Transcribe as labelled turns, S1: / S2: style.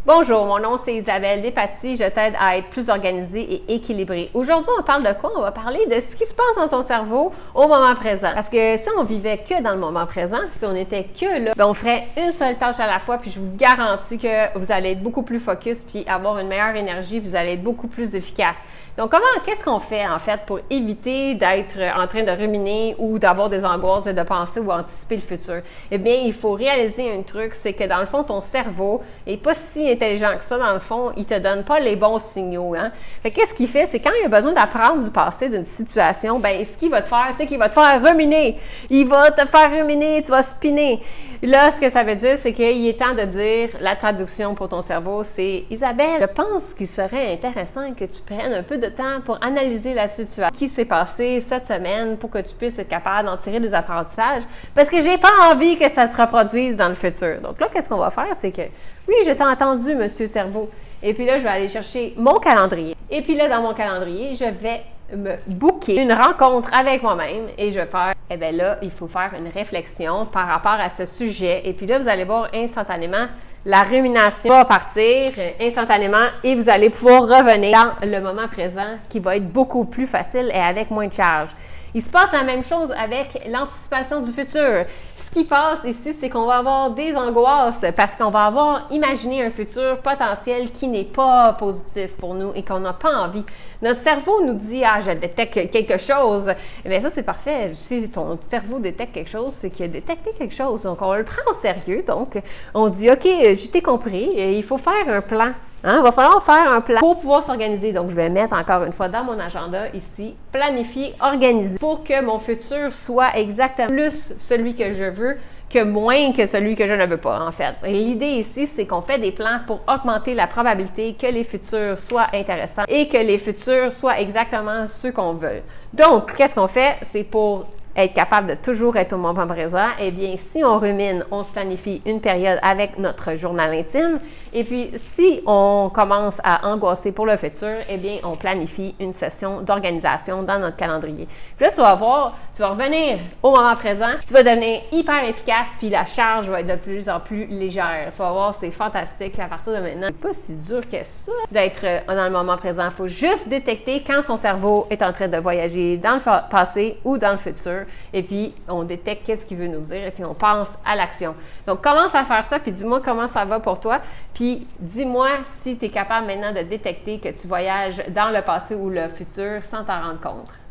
S1: Bonjour, mon nom c'est Isabelle Despatie, je t'aide à être plus organisée et équilibrée. Aujourd'hui, on parle de quoi? On va parler de ce qui se passe dans ton cerveau au moment présent. Parce que si on vivait que dans le moment présent, si on était que là, on ferait une seule tâche à la fois, puis je vous garantis que vous allez être beaucoup plus focus, puis avoir une meilleure énergie, puis vous allez être beaucoup plus efficace. Donc, qu'est-ce qu'on fait en fait pour éviter d'être en train de ruminer ou d'avoir des angoisses et de penser ou anticiper le futur? Eh bien, il faut réaliser un truc, c'est que dans le fond, ton cerveau n'est pas si intelligent que ça. Dans le fond, il te donne pas les bons signaux. Fait qu'est-ce qu'il fait? C'est quand il a besoin d'apprendre du passé d'une situation, ben ce qu'il va te faire, c'est qu'il va te faire ruminer. Il va te faire ruminer, tu vas spinner. Là, ce que ça veut dire, c'est qu'il est temps de dire, la traduction pour ton cerveau, c'est « Isabelle, je pense qu'il serait intéressant que tu prennes un peu de temps pour analyser la situation qui s'est passée cette semaine pour que tu puisses être capable d'en tirer des apprentissages parce que j'ai pas envie que ça se reproduise dans le futur. » Donc là, qu'est-ce qu'on va faire? C'est que, oui, je t'ai entendu, monsieur cerveau. Et puis là, je vais aller chercher mon calendrier. Et puis là, dans mon calendrier, je vais me booker une rencontre avec moi-même et je vais faire, eh bien là, il faut faire une réflexion par rapport à ce sujet. Et puis là, vous allez voir instantanément, la rumination va partir instantanément et vous allez pouvoir revenir dans le moment présent qui va être beaucoup plus facile et avec moins de charge. Il se passe la même chose avec l'anticipation du futur. Ce qui passe ici, c'est qu'on va avoir des angoisses parce qu'on va avoir imaginé un futur potentiel qui n'est pas positif pour nous et qu'on n'a pas envie. Notre cerveau nous dit « Ah, je détecte quelque chose ». Eh bien, ça, c'est parfait. Si ton cerveau détecte quelque chose, c'est qu'il a détecté quelque chose. Donc, on le prend au sérieux. Donc, on dit « OK, je t'ai compris, il faut faire un plan ». Il va falloir faire un plan pour pouvoir s'organiser. Donc, je vais mettre encore une fois dans mon agenda ici, planifier, organiser pour que mon futur soit exactement plus celui que je veux que moins que celui que je ne veux pas, en fait. L'idée ici, c'est qu'on fait des plans pour augmenter la probabilité que les futurs soient intéressants et que les futurs soient exactement ceux qu'on veut. Donc, qu'est-ce qu'on fait? C'est pour être capable de toujours être au moment présent, eh bien, si on rumine, on se planifie une période avec notre journal intime. Et puis, si on commence à angoisser pour le futur, eh bien, on planifie une session d'organisation dans notre calendrier. Puis là, tu vas voir, tu vas revenir au moment présent, tu vas devenir hyper efficace, puis la charge va être de plus en plus légère. Tu vas voir, c'est fantastique. À partir de maintenant, c'est pas si dur que ça d'être dans le moment présent. Il faut juste détecter quand son cerveau est en train de voyager dans le passé ou dans le futur. Et puis, on détecte qu'est-ce qu'il veut nous dire et puis on pense à l'action. Donc, commence à faire ça, puis dis-moi comment ça va pour toi. Puis, dis-moi si tu es capable maintenant de détecter que tu voyages dans le passé ou le futur sans t'en rendre compte.